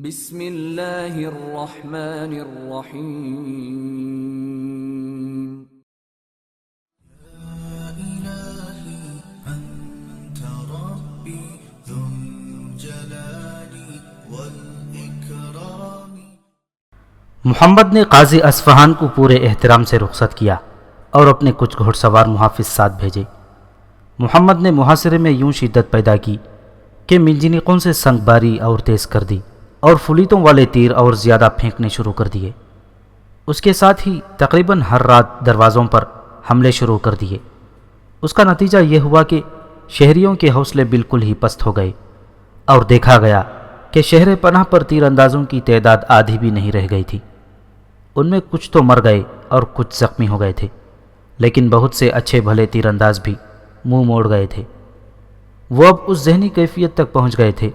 بسم اللہ الرحمن الرحیم محمد نے قاضی اصفہان کو پورے احترام سے رخصت کیا اور اپنے کچھ گھوڑ سوار محافظ ساتھ بھیجے۔ محمد نے محاصرے میں یوں شدت پیدا کی کہ منجنیقوں سے سنگ باری اور تیز کر دی اور فلیتوں والے تیر اور زیادہ پھینکنے شروع کر دیے۔ اس کے ساتھ ہی تقریباً ہر رات دروازوں پر حملے شروع کر دیے۔ اس کا نتیجہ یہ ہوا کہ شہریوں کے حوصلے بالکل ہی پست ہو گئے اور دیکھا گیا کہ شہر پناہ پر تیر اندازوں کی تعداد آدھی بھی نہیں رہ گئی تھی۔ ان میں کچھ تو مر گئے اور کچھ زخمی ہو گئے تھے، لیکن بہت سے اچھے بھلے تیر انداز بھی منہ موڑ گئے تھے۔ وہ اب اس ذہنی کیفیت تک پہنچ گئے تھے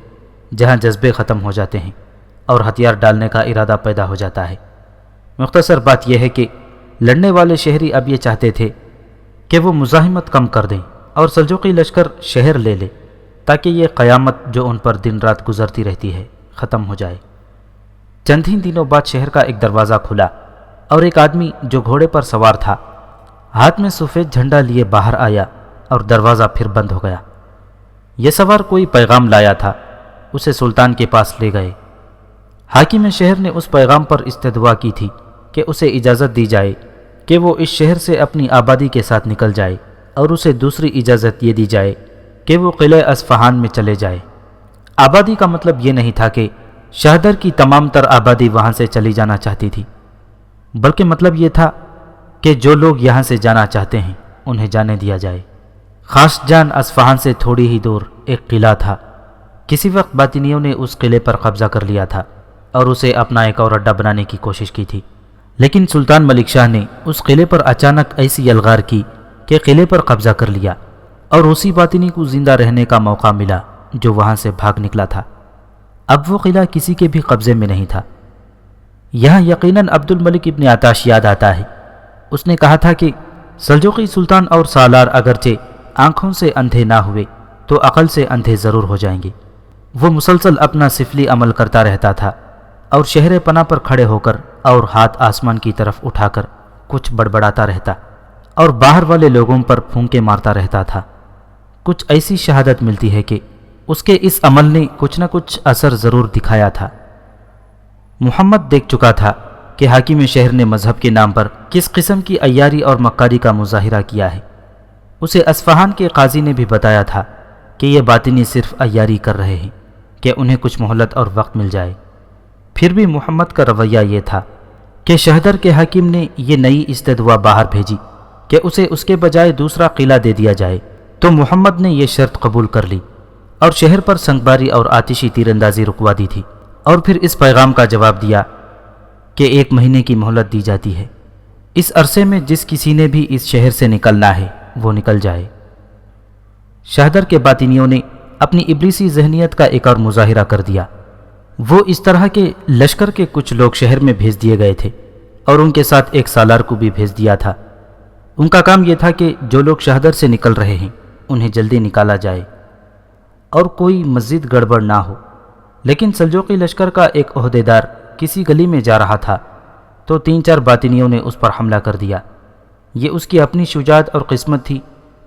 جہاں جذبے ختم ہو جاتے ہیں اور ہتھیار ڈالنے کا ارادہ پیدا ہو جاتا ہے۔ مختصر بات یہ ہے کہ لڑنے والے شہری اب یہ چاہتے تھے کہ وہ مزاحمت کم کر دیں اور سلجوقی لشکر شہر لے لے تاکہ یہ قیامت جو ان پر دن رات گزرتی رہتی ہے ختم ہو جائے۔ چند ہی دنوں بعد شہر کا ایک دروازہ کھلا اور ایک آدمی جو گھوڑے پر سوار تھا ہاتھ میں سفید جھنڈا لیے باہر آیا اور دروازہ پھر بند ہو گیا۔ یہ سوار کوئی پیغام لایا تھا، اسے سلطان کے پاس لے گئے۔ حاکم شہر نے اس پیغام پر استدعا کی تھی کہ اسے اجازت دی جائے کہ وہ اس شہر سے اپنی آبادی کے ساتھ نکل جائے، اور اسے دوسری اجازت یہ دی جائے کہ وہ قلعہ اصفہان میں چلے جائے۔ آبادی کا مطلب یہ نہیں تھا کہ شہدر کی تمام تر آبادی وہاں سے چلی جانا چاہتی تھی، بلکہ مطلب یہ تھا کہ جو لوگ یہاں سے جانا چاہتے ہیں انہیں جانے دیا جائے۔ خاص جان اصفہان سے تھوڑی ہی دور ایک قلعہ تھا۔ کسی وقت باطنیوں نے اس قلعے پر قبضہ کر لیا تھا اور اسے اپنا ایک اور اڈا بنانے کی کوشش کی تھی، لیکن سلطان ملک شاہ نے اس قلعے پر اچانک ایسی یلغار کی کہ قلعے پر قبضہ کر لیا اور اسی باطنی کو زندہ رہنے کا موقع ملا جو وہاں سے بھاگ نکلا تھا۔ اب وہ قلعہ کسی کے بھی قبضے میں نہیں تھا۔ یہاں یقیناً عبد الملک ابن عطاش یاد آتا ہے۔ اس نے کہا تھا کہ سلجوقی سلطان اور سالار اگرچہ آنکھوں سے اندھے نہ ہوئے تو عقل سے اندھے ضرور ہو جائیں گے۔ وہ مسلسل اپنا سفلی عمل کرتا رہتا تھا اور شہر پناہ پر کھڑے ہو کر اور ہاتھ آسمان کی طرف اٹھا کر کچھ بڑبڑاتا رہتا اور باہر والے لوگوں پر پھونکے مارتا رہتا تھا۔ کچھ ایسی شہادت ملتی ہے کہ اس کے اس عمل نے کچھ نہ کچھ اثر ضرور دکھایا تھا۔ محمد دیکھ چکا تھا کہ حاکم شہر نے مذہب کے نام پر کس قسم کی عیاری اور مکاری کا مظاہرہ کیا ہے۔ اسے اصفہان کے قاضی نے بھی بتایا تھا کہ یہ باطنی صرف عیاری کر رہے ہیں کہ انہیں کچھ مہلت اور وقت مل جائے۔ پھر بھی محمد کا رویہ یہ تھا کہ شہدر کے حاکم نے یہ نئی استدعا باہر بھیجی کہ اسے اس کے بجائے دوسرا قلعہ دے دیا جائے، تو محمد نے یہ شرط قبول کر لی اور شہر پر سنگباری اور آتشی تیر اندازی رکوا دی تھی، اور پھر اس پیغام کا جواب دیا کہ 1 مہینے کی مہلت دی جاتی ہے۔ اس عرصے میں جس کسی نے بھی اس شہر سے نکلنا ہے وہ نکل جائے۔ شہدر کے باطنیوں نے اپنی ابلیسی ذہنیت کا ایک اور مظاہرہ کر دیا۔ وہ اس طرح کے لشکر کے کچھ لوگ شہر میں بھیج دیے گئے تھے اور ان کے ساتھ ایک سالار کو بھی بھیج دیا تھا۔ ان کا کام یہ تھا کہ جو لوگ شہدر سے نکل رہے ہیں انہیں جلدی نکالا جائے اور کوئی مزید گڑبڑ نہ ہو۔ لیکن سلجوقی لشکر کا ایک عہدیدار کسی گلی میں جا رہا تھا تو 3-4 باطنیوں نے اس پر حملہ کر دیا۔ یہ اس کی اپنی شجاعت اور قسمت تھی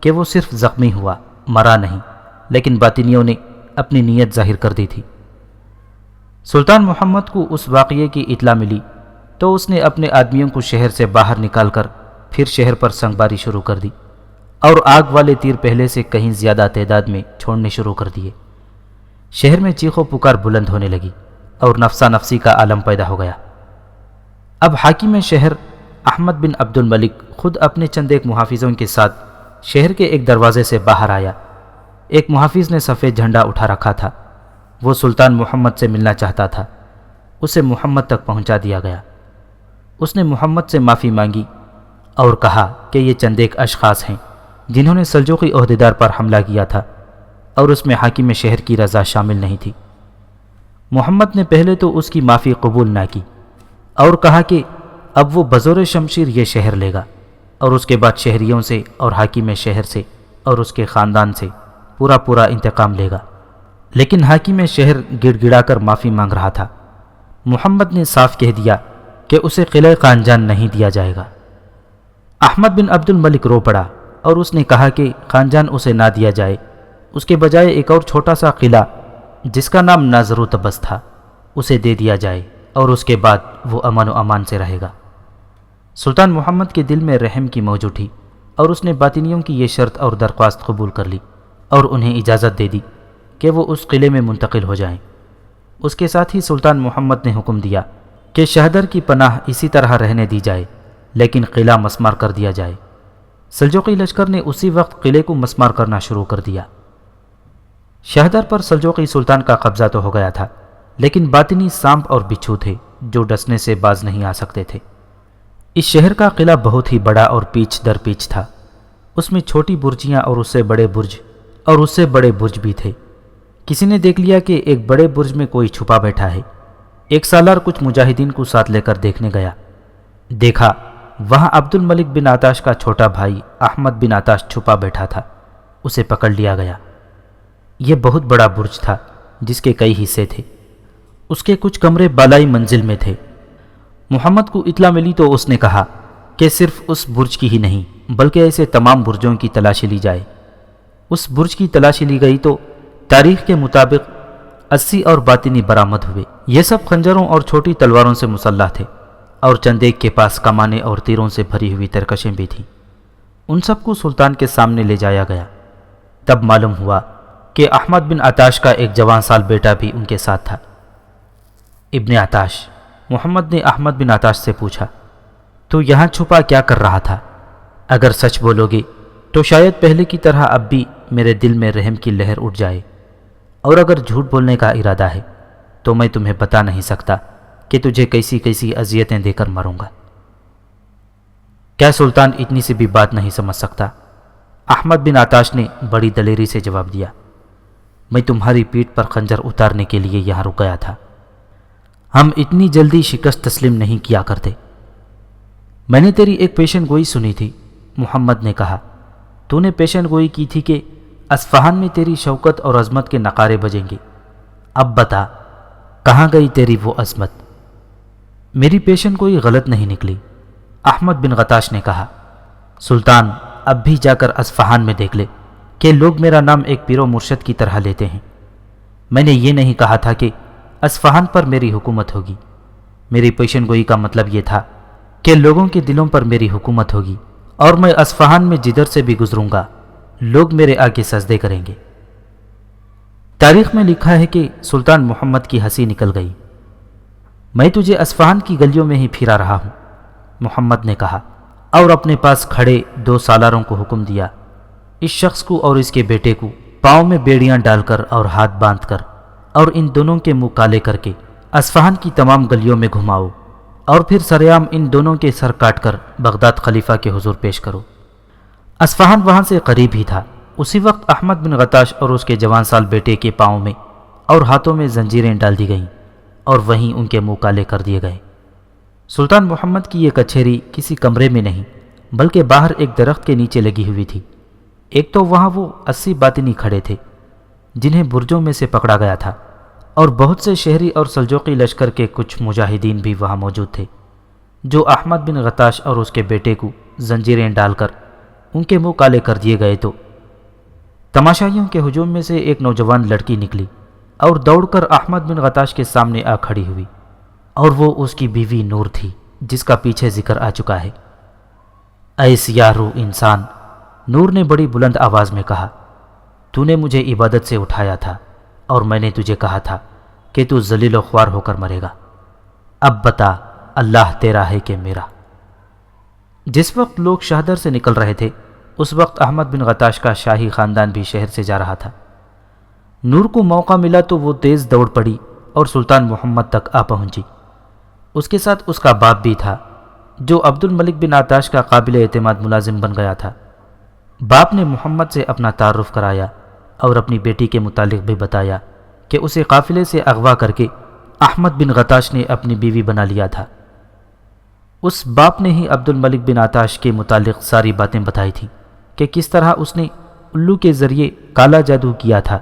کہ وہ صرف زخمی ہوا، مرا نہیں، لیکن باطنیوں نے اپنی نیت ظاہر کر دی تھی۔ سلطان محمد کو اس واقعے کی اطلاع ملی تو اس نے اپنے آدمیوں کو شہر سے باہر نکال کر پھر شہر پر سنگباری شروع کر دی اور آگ والے تیر پہلے سے کہیں زیادہ تعداد میں چھوڑنے شروع کر دیے۔ شہر میں چیخ و پکار بلند ہونے لگی اور نفسا نفسی کا عالم پیدا ہو گیا۔ اب حاکم شہر احمد بن عبد الملک خود اپنے چند ایک محافظوں کے ساتھ شہر کے ایک دروازے سے باہر آیا۔ ایک محافظ نے سفید جھنڈا اٹھا رکھا تھا، وہ سلطان محمد سے ملنا چاہتا تھا۔ اسے محمد تک پہنچا دیا گیا۔ اس نے محمد سے معافی مانگی اور کہا کہ یہ چند ایک اشخاص ہیں جنہوں نے سلجوقی عہدیدار پر حملہ کیا تھا، اور اس میں حاکم شہر کی رضا شامل نہیں تھی۔ محمد نے پہلے تو اس کی معافی قبول نہ کی اور کہا کہ اب وہ بزور شمشیر یہ شہر لے گا، اور اس کے بعد شہریوں سے اور حاکم شہر سے اور اس کے خاندان سے پورا انتقام لے گا۔ لیکن حاکم شہر گڑ گڑا کر معافی مانگ رہا تھا محمد نے صاف کہہ دیا کہ اسے قلعہ خانجان نہیں دیا جائے گا۔ احمد بن عبد الملک رو پڑا اور اس نے کہا کہ خانجان اسے نہ دیا جائے، اس کے بجائے ایک اور چھوٹا سا قلعہ جس کا نام ناظر و تبس تھا اسے دے دیا جائے، اور اس کے بعد وہ امن و امان سے رہے گا۔ سلطان محمد کے دل میں رحم کی موج اٹھی اور اس نے باطنیوں کی یہ شرط اور درخواست قبول کر لی اور انہیں اجازت دے دی کہ وہ اس قلعے میں منتقل ہو جائیں۔ اس کے ساتھ ہی سلطان محمد نے حکم دیا کہ شہدر کی پناہ اسی طرح رہنے دی جائے، لیکن قلعہ مسمار کر دیا جائے۔ سلجوقی لشکر نے اسی وقت قلعے کو مسمار کرنا شروع کر دیا۔ شہدر پر سلجوقی سلطان کا قبضہ تو ہو گیا تھا، لیکن باطنی سانپ اور بچھو تھے جو ڈسنے سے باز نہیں آ سکتے تھے۔ اس شہر کا قلعہ بہت ہی بڑا اور پیچ در پیچ تھا، اس میں چھوٹی برجیاں اور اس سے بڑے برج بھی تھے۔ کسی نے دیکھ لیا کہ ایک بڑے برج میں کوئی چھپا بیٹھا ہے۔ ایک سالار کچھ مجاہدین کو ساتھ لے کر دیکھنے گیا، دیکھا وہاں عبد الملک بن آتاش کا چھوٹا بھائی احمد بن آتاش چھپا بیٹھا تھا۔ اسے پکڑ لیا گیا۔ یہ بہت بڑا برج تھا جس کے کئی حصے تھے، اس کے کچھ کمرے بالائی منزل میں تھے۔ محمد کو اطلاع ملی تو اس نے کہا کہ صرف اس برج کی ہی نہیں بلکہ ایسے تمام برجوں کی تلاشی لی جائے۔ اس برج کی تلاشی لی گئی تو تاریخ کے مطابق 80 اور باطنی برآمد ہوئے۔ یہ سب خنجروں اور چھوٹی تلواروں سے مسلح تھے اور چند ایک کے پاس کمانیں اور تیروں سے بھری ہوئی ترکشیں بھی تھیں۔ ان سب کو سلطان کے سامنے لے جایا گیا۔ تب معلوم ہوا کہ احمد بن آتاش کا ایک جوان سال بیٹا بھی ان کے ساتھ تھا۔ ابن آتاش، محمد نے احمد بن آتاش سے پوچھا، تو یہاں چھپا کیا کر رہا تھا؟ اگر سچ بولو گے تو شاید پہلے کی طرح اب بھی میرے دل میں رحم کی لہر اٹھ جائے، اور اگر جھوٹ بولنے کا ارادہ ہے تو میں تمہیں بتا نہیں سکتا کہ تجھے کیسی کیسی اذیتیں دے کر مروں گا۔ کیا سلطان اتنی سی بھی بات نہیں سمجھ سکتا؟ احمد بن آتاش نے بڑی دلیری سے جواب دیا، میں تمہاری پیٹھ پر خنجر اتارنے کے لیے یہاں رک گیا تھا۔ ہم اتنی جلدی شکست تسلیم نہیں کیا کرتے۔ میں نے تیری ایک پیشن گوئی سنی تھی، محمد نے کہا۔ تو نے پیشن گوئی کی تھی کہ اصفہان میں تیری شوکت اور عظمت کے نقارے بجیں گے۔ اب بتا کہاں گئی تیری وہ عظمت؟ میری پیشن گوئی غلط نہیں نکلی، احمد بن غتاش نے کہا۔ سلطان اب بھی جا کر اصفہان میں دیکھ لے کہ لوگ میرا نام ایک پیر و مرشد کی طرح لیتے ہیں۔ میں نے یہ نہیں کہا تھا کہ اصفہان پر میری حکومت ہوگی۔ میری پیشن گوئی کا مطلب یہ تھا کہ لوگوں کے دلوں پر میری حکومت ہوگی، اور میں اصفہان میں جدھر سے بھی گزروں گا لوگ میرے آگے سجدے کریں گے۔ تاریخ میں لکھا ہے کہ سلطان محمد کی ہنسی نکل گئی۔ میں تجھے اصفہان کی گلیوں میں ہی پھرا رہا ہوں، محمد نے کہا، اور اپنے پاس کھڑے 2 سالاروں کو حکم دیا، اس شخص کو اور اس کے بیٹے کو پاؤں میں بیڑیاں ڈال کر اور ہاتھ باندھ کر اور ان دونوں کے منہ کالے کر کے اصفہان کی تمام گلیوں میں گھماؤ، اور پھر سریعام ان دونوں کے سر کاٹ کر بغداد خلیفہ کے حضور پیش کرو۔ اصفہان وہاں سے قریب ہی تھا۔ اسی وقت احمد بن غتاش اور اس کے جوان سال بیٹے کے پاؤں میں اور ہاتھوں میں زنجیریں ڈال دی گئیں اور وہیں ان کے منہ کالے کر دیے گئے۔ سلطان محمد کی یہ کچہری کسی کمرے میں نہیں بلکہ باہر ایک درخت کے نیچے لگی ہوئی تھی۔ ایک تو وہاں وہ 80 باطنی کھڑے تھے جنہیں برجوں میں سے پکڑا گیا تھا، اور بہت سے شہری اور سلجوقی لشکر کے کچھ مجاہدین بھی وہاں موجود تھے جو احمد بن غتاش اور اس کے بیٹے کو زنجیریں ڈال کر ان کے منہ کالے کر دیے گئے۔ تو تماشائیوں کے ہجوم میں سے ایک نوجوان لڑکی نکلی اور دوڑ کر احمد بن غتاش کے سامنے آ کھڑی ہوئی، اور وہ اس کی بیوی نور تھی جس کا پیچھے ذکر آ چکا ہے۔ اے سیاہ رو انسان، نور نے بڑی بلند آواز میں کہا، تو نے مجھے عبادت سے اٹھایا تھا اور میں نے تجھے کہا تھا کہ تو ذلیل و خوار ہو کر مرے گا۔ اب بتا اللہ تیرا ہے کہ میرا؟ جس وقت لوگ شہدر سے نکل رہے تھے اس وقت احمد بن غتاش کا شاہی خاندان بھی شہر سے جا رہا تھا۔ نور کو موقع ملا تو وہ تیز دوڑ پڑی اور سلطان محمد تک آ پہنچی۔ اس کے ساتھ اس کا باپ بھی تھا جو عبد الملک بن آتاش کا قابل اعتماد ملازم بن گیا تھا۔ باپ نے محمد سے اپنا تعارف کرایا اور اپنی بیٹی کے متعلق بھی بتایا کہ اسے قافلے سے اغوا کر کے احمد بن غتاش نے اپنی بیوی بنا لیا تھا۔ اس باپ نے ہی عبد الملک بن آتاش کے متعلق ساری باتیں بتائی تھیں کہ کس طرح اس نے الو کے ذریعے کالا جادو کیا تھا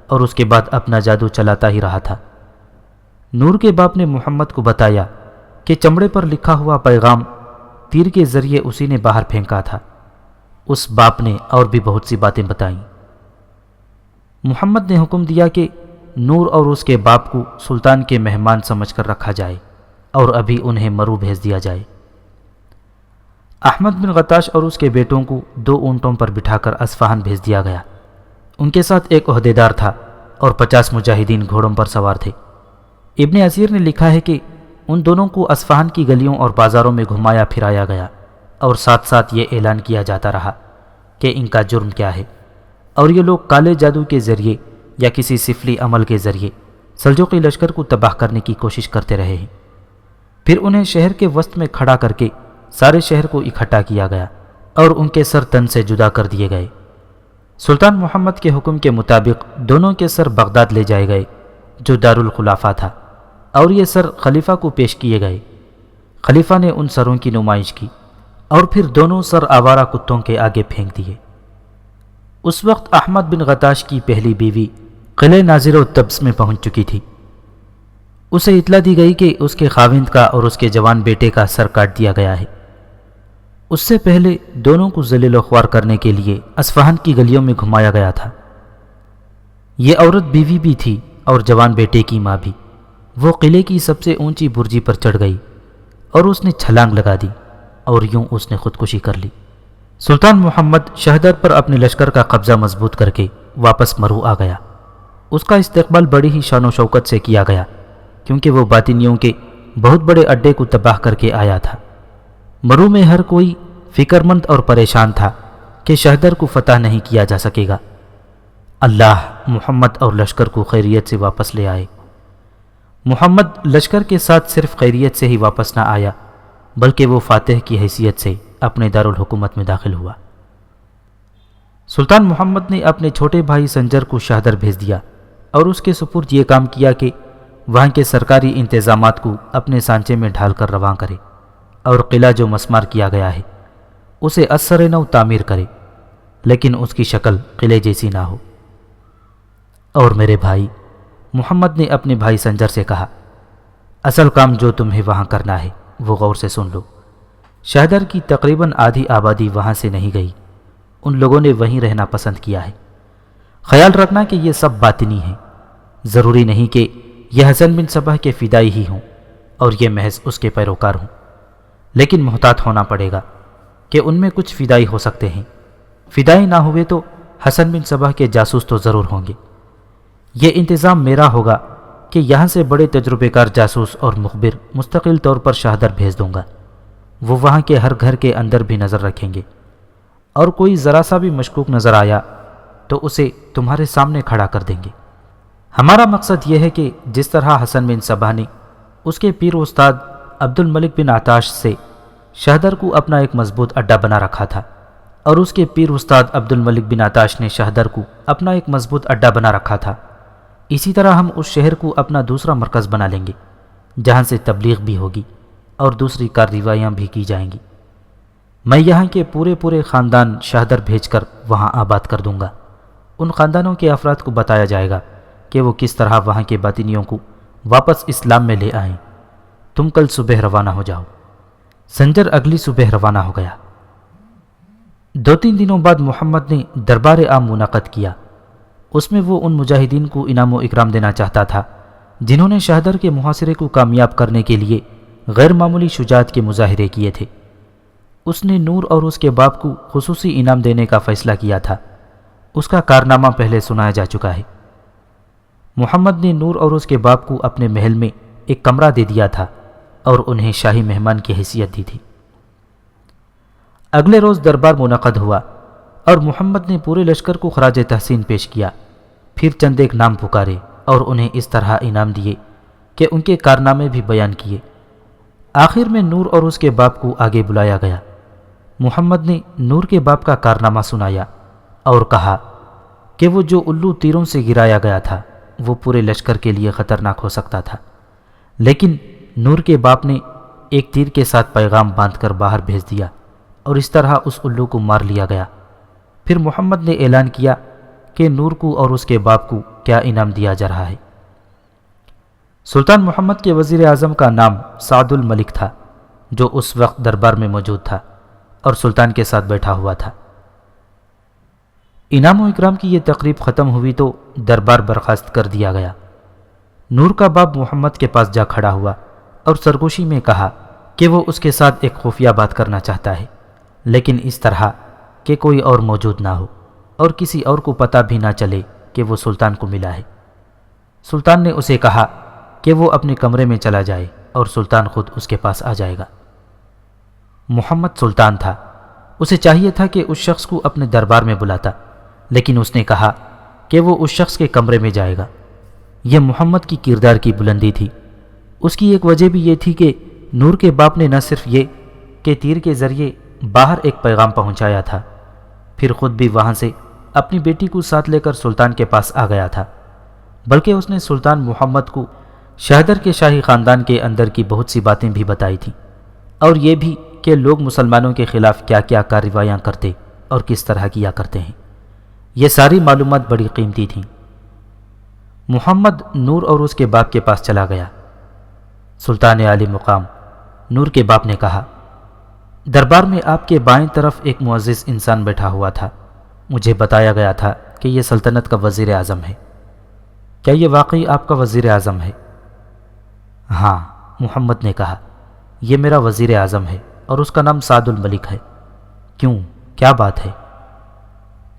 اور اس کے بعد اپنا جادو چلاتا ہی رہا تھا۔ نور کے باپ نے محمد کو بتایا کہ چمڑے پر لکھا ہوا پیغام تیر کے ذریعے اسی نے باہر پھینکا تھا۔ اس باپ نے اور بھی بہت سی باتیں بتائیں۔ محمد نے حکم دیا کہ نور اور اس کے باپ کو سلطان کے مہمان سمجھ کر رکھا جائے اور ابھی انہیں مرو بھیج دیا جائے۔ احمد بن غطاش اور اس کے بیٹوں کو 2 اونٹوں پر بٹھا کر اصفہان بھیج دیا گیا۔ ان کے ساتھ ایک عہدیدار تھا اور 50 مجاہدین گھوڑوں پر سوار تھے۔ ابن اسیر نے لکھا ہے کہ ان دونوں کو اصفہان کی گلیوں اور بازاروں میں گھمایا پھرایا گیا اور ساتھ ساتھ یہ اعلان کیا جاتا رہا کہ ان کا جرم کیا ہے، اور یہ لوگ کالے جادو کے ذریعے یا کسی سفلی عمل کے ذریعے سلجوقی لشکر کو تباہ کرنے کی کوشش کرتے رہے ہیں۔ پھر انہیں شہر کے وسط میں کھڑا کر کے سارے شہر کو اکٹھا کیا گیا اور ان کے سر تن سے جدا کر دیے گئے۔ سلطان محمد کے حکم کے مطابق دونوں کے سر بغداد لے جائے گئے جو دارالخلافہ تھا، اور یہ سر خلیفہ کو پیش کیے گئے۔ خلیفہ نے ان سروں کی نمائش کی اور پھر دونوں سر آوارہ کتوں کے آگے پھینک دیے۔ اس وقت احمد بن غطاش کی پہلی بیوی قلعہ ناظر و تبس میں پہنچ چکی تھی۔ اسے اطلاع دی گئی کہ اس کے خاوند کا اور اس کے جوان بیٹے کا سر کاٹ دیا گیا ہے۔ اس سے پہلے دونوں کو ذلیل و خوار کرنے کے لیے اصفہان کی گلیوں میں گھمایا گیا تھا۔ یہ عورت بیوی بھی تھی اور جوان بیٹے کی ماں بھی۔ وہ قلعے کی سب سے اونچی برجی پر چڑھ گئی اور اس نے چھلانگ لگا دی اور یوں اس نے خودکشی کر لی۔ سلطان محمد شہدر پر اپنے لشکر کا قبضہ مضبوط کر کے واپس مرو آ گیا۔ اس کا استقبال بڑی ہی شان و شوکت سے کیا گیا کیونکہ وہ باطنیوں کے بہت بڑے اڈے کو تباہ کر کے آیا تھا۔ مرو میں ہر کوئی فکر مند اور پریشان تھا کہ شہدر کو فتح نہیں کیا جا سکے گا۔ اللہ محمد اور لشکر کو خیریت سے واپس لے آئے۔ محمد لشکر کے ساتھ صرف خیریت سے ہی واپس نہ آیا بلکہ وہ فاتح کی حیثیت سے اپنے دارالحکومت میں داخل ہوا۔ سلطان محمد نے اپنے چھوٹے بھائی سنجر کو شہدر بھیج دیا اور اس کے سپرد یہ کام کیا کہ وہاں کے سرکاری انتظامات کو اپنے سانچے میں ڈھال کر رواں کرے اور قلعہ جو مسمار کیا گیا ہے اسے اثر نو تعمیر کرے، لیکن اس کی شکل قلعے جیسی نہ ہو۔ اور میرے بھائی، محمد نے اپنے بھائی سنجر سے کہا، اصل کام جو تمہیں وہاں کرنا ہے وہ غور سے سن لو۔ شہدر کی تقریباً آدھی آبادی وہاں سے نہیں گئی، ان لوگوں نے وہیں رہنا پسند کیا ہے۔ خیال رکھنا کہ یہ سب باطنی ہیں، ضروری نہیں کہ یہ حسن بن صبح کے فدائی ہی ہوں اور یہ محض اس کے پیروکار ہوں، لیکن محتاط ہونا پڑے گا کہ ان میں کچھ فدائی ہو سکتے ہیں۔ فدائی نہ ہوئے تو حسن بن صبح کے جاسوس تو ضرور ہوں گے۔ یہ انتظام میرا ہوگا کہ یہاں سے بڑے تجربے کار جاسوس اور مخبر مستقل طور پر شہدر بھیج دوں گا۔ وہ وہاں کے ہر گھر کے اندر بھی نظر رکھیں گے، اور کوئی ذرا سا بھی مشکوک نظر آیا تو اسے تمہارے سامنے کھڑا کر دیں گے۔ ہمارا مقصد یہ ہے کہ جس طرح حسن بن صبح نے اس کے پیر استاد عبد الملک بن عطاش سے شہدر کو اپنا ایک مضبوط اڈا بنا رکھا تھا، اور اس کے پیر استاد عبد الملک بن عطاش نے شہدر کو اپنا ایک مضبوط اڈا بنا رکھا تھا، اسی طرح ہم اس شہر کو اپنا دوسرا مرکز بنا لیں گے جہاں سے تبلیغ بھی ہوگی اور دوسری کارروائیاں بھی کی جائیں گی۔ میں یہاں کے پورے خاندان شہدر بھیج کر وہاں آباد کر دوں گا۔ ان خاندانوں کے افراد کو بتایا جائے گا کہ وہ کس طرح وہاں کے باطنیوں کو واپس اسلام میں لے آئیں۔ تم کل صبح روانہ ہو جاؤ۔ سنجر اگلی صبح روانہ ہو گیا۔ 2-3 دنوں بعد محمد نے دربار عام منعقد کیا۔ اس میں وہ ان مجاہدین کو انعام و اکرام دینا چاہتا تھا جنہوں نے شہدر کے محاصرے کو کامیاب کرنے کے لیے غیر معمولی شجاعت کے مظاہرے کیے تھے۔ اس نے نور اور اس کے باپ کو خصوصی انعام دینے کا فیصلہ کیا تھا۔ اس کا کارنامہ پہلے سنایا جا چکا ہے۔ محمد نے نور اور اس کے باپ کو اپنے محل میں ایک کمرہ دے دیا تھا اور انہیں شاہی مہمان کی حیثیت دی تھی۔ اگلے روز دربار منعقد ہوا اور محمد نے پورے لشکر کو خراج تحسین پیش کیا، پھر چند ایک نام پکارے اور انہیں اس طرح انعام دیے کہ ان کے کارنامے بھی بیان کیے۔ آخر میں نور اور اس کے باپ کو آگے بلایا گیا۔ محمد نے نور کے باپ کا کارنامہ سنایا اور کہا کہ وہ جو الو تیروں سے گرایا گیا تھا وہ پورے لشکر کے لیے خطرناک ہو سکتا تھا، لیکن نور کے باپ نے ایک تیر کے ساتھ پیغام باندھ کر باہر بھیج دیا اور اس طرح اس الو کو مار لیا گیا۔ پھر محمد نے اعلان کیا کہ نور کو اور اس کے باپ کو کیا انعام دیا جا رہا ہے۔ سلطان محمد کے وزیر اعظم کا نام سعد الملک تھا، جو اس وقت دربار میں موجود تھا اور سلطان کے ساتھ بیٹھا ہوا تھا۔ انعام و اکرام کی یہ تقریب ختم ہوئی تو دربار برخاست کر دیا گیا۔ نور کا باپ محمد کے پاس جا کھڑا ہوا اور سرگوشی میں کہا کہ وہ اس کے ساتھ ایک خفیہ بات کرنا چاہتا ہے، لیکن اس طرح کہ کوئی اور موجود نہ ہو اور کسی اور کو پتہ بھی نہ چلے کہ وہ سلطان کو ملا ہے۔ سلطان نے اسے کہا کہ وہ اپنے کمرے میں چلا جائے اور سلطان خود اس کے پاس آ جائے گا۔ محمد سلطان تھا، اسے چاہیے تھا کہ اس شخص کو اپنے دربار میں بلاتا، لیکن اس نے کہا کہ وہ اس شخص کے کمرے میں جائے گا۔ یہ محمد کی کردار کی بلندی تھی۔ اس کی ایک وجہ بھی یہ تھی کہ نور کے باپ نے نہ صرف یہ کہ تیر کے ذریعے باہر ایک پیغام پہنچایا تھا، پھر خود بھی وہاں سے اپنی بیٹی کو ساتھ لے کر سلطان کے پاس آ گیا تھا، بلکہ اس نے سلطان محمد کو شہدر کے شاہی خاندان کے اندر کی بہت سی باتیں بھی بتائی تھیں، اور یہ بھی کہ لوگ مسلمانوں کے خلاف کیا کیا کارروائیاں کرتے اور کس طرح کیا کرتے ہیں۔ یہ ساری معلومات بڑی قیمتی تھیں۔ محمد نور اور اس کے باپ کے پاس چلا گیا۔ سلطان عالی مقام نور کے باپ نے کہا، دربار میں آپ کے بائیں طرف ایک معزز انسان بیٹھا ہوا تھا، مجھے بتایا گیا تھا کہ یہ سلطنت کا وزیر اعظم ہے۔ کیا یہ واقعی آپ کا وزیر اعظم ہے؟ ہاں، محمد نے کہا، یہ میرا وزیر اعظم ہے اور اس کا نام سعد الملک ہے۔ کیوں؟ کیا بات ہے؟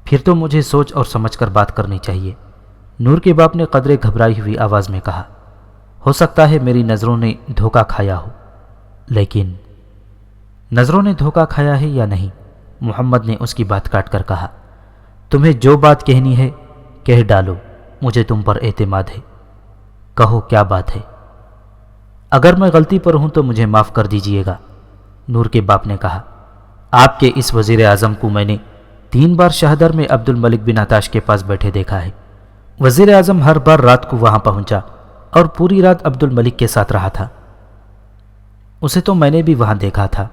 پھر تو مجھے سوچ اور سمجھ کر بات کرنی چاہیے، نور کے باپ نے قدرے گھبرائی ہوئی آواز میں کہا۔ ہو سکتا ہے میری نظروں نے دھوکہ کھایا ہو، لیکن نظروں نے دھوکہ کھایا ہے یا نہیں؟ محمد نے اس کی بات کاٹ کر کہا، تمہیں جو بات کہنی ہے کہہ ڈالو، مجھے تم پر اعتماد ہے، کہو کیا بات ہے؟ اگر میں غلطی پر ہوں تو مجھے معاف کر دیجئے گا، نور کے باپ نے کہا۔ آپ کے اس وزیر اعظم کو میں نے 3 بار شہدر میں عبد الملک بن عطاش کے پاس بیٹھے دیکھا ہے۔ وزیر اعظم ہر بار رات کو وہاں پہنچا اور پوری رات عبد الملک کے ساتھ رہا تھا۔ اسے تو میں نے بھی وہاں دیکھا تھا۔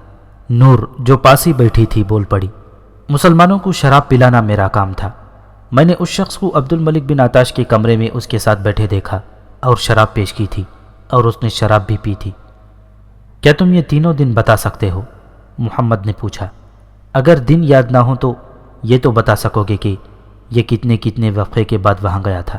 نور جو پاس ہی بیٹھی تھی بول پڑی، مسلمانوں کو شراب پلانا میرا کام تھا۔ میں نے اس شخص کو عبد الملک بن عطاش کے کمرے میں اس کے ساتھ بیٹھے دیکھا اور شراب پیش کی تھی، اور اس نے شراب بھی پی تھی۔ کیا تم یہ تینوں دن بتا سکتے ہو؟ محمد نے پوچھا۔ اگر دن یاد نہ ہو تو یہ تو بتا سکو گے کہ یہ کتنے کتنے وقفے کے بعد وہاں گیا تھا؟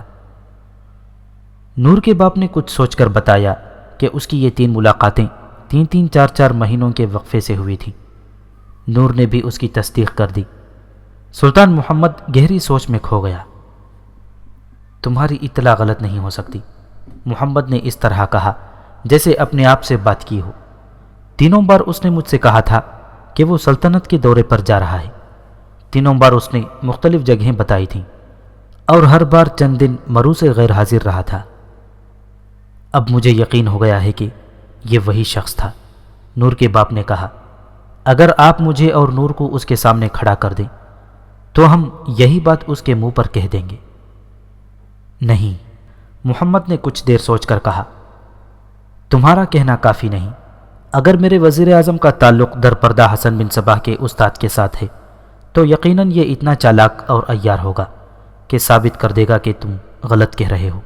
نور کے باپ نے کچھ سوچ کر بتایا کہ اس کی یہ 3 ملاقاتیں 3 4 مہینوں کے وقفے سے ہوئی تھی۔ نور نے بھی اس کی تصدیق کر دی۔ سلطان محمد گہری سوچ میں کھو گیا۔ تمہاری اطلاع غلط نہیں ہو سکتی، محمد نے اس طرح کہا جیسے اپنے آپ سے بات کی ہو۔ 3 بار اس نے مجھ سے کہا تھا کہ وہ سلطنت کے دورے پر جا رہا ہے۔ 3 بار اس نے مختلف جگہیں بتائی تھیں، اور ہر بار چند دن مرو سے غیر حاضر رہا تھا۔ اب مجھے یقین ہو گیا ہے کہ یہ وہی شخص تھا، نور کے باپ نے کہا۔ اگر آپ مجھے اور نور کو اس کے سامنے کھڑا کر دیں تو ہم یہی بات اس کے منہ پر کہہ دیں گے۔ نہیں، محمد نے کچھ دیر سوچ کر کہا، تمہارا کہنا کافی نہیں۔ اگر میرے وزیر اعظم کا تعلق در پردہ حسن بن صباح کے استاد کے ساتھ ہے تو یقیناً یہ اتنا چالاک اور عیار ہوگا کہ ثابت کر دے گا کہ تم غلط کہہ رہے ہو۔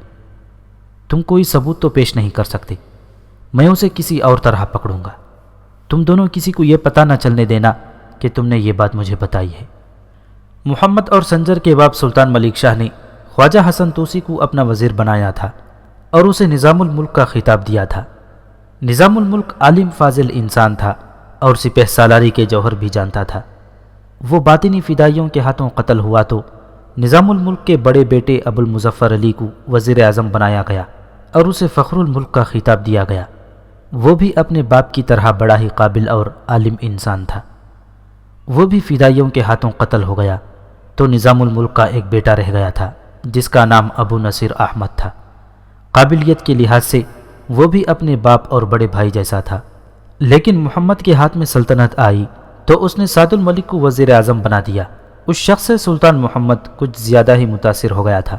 تم کوئی ثبوت تو پیش نہیں کر سکتے، میں اسے کسی اور طرح پکڑوں گا۔ تم دونوں کسی کو یہ پتہ نہ چلنے دینا کہ تم نے یہ بات مجھے بتائی ہے۔ محمد اور سنجر کے باپ سلطان ملک شاہ نے خواجہ حسن توسی کو اپنا وزیر بنایا تھا اور اسے نظام الملک کا خطاب دیا تھا۔ نظام الملک عالم فاضل انسان تھا اور سپہ سالاری کے جوہر بھی جانتا تھا۔ وہ باطنی فدائیوں کے ہاتھوں قتل ہوا تو نظام الملک کے بڑے بیٹے ابو المظفر علی کو وزیر اعظم بنایا گیا اور اسے فخر الملک کا خطاب دیا گیا۔ وہ بھی اپنے باپ کی طرح بڑا ہی قابل اور عالم انسان تھا۔ وہ بھی فدائیوں کے ہاتھوں قتل ہو گیا تو نظام الملک کا ایک بیٹا رہ گیا تھا جس کا نام ابو نصیر احمد تھا۔ قابلیت کے لحاظ سے وہ بھی اپنے باپ اور بڑے بھائی جیسا تھا، لیکن محمد کے ہاتھ میں سلطنت آئی تو اس نے سعد الملک کو وزیر اعظم بنا دیا۔ اس شخص سے سلطان محمد کچھ زیادہ ہی متاثر ہو گیا تھا،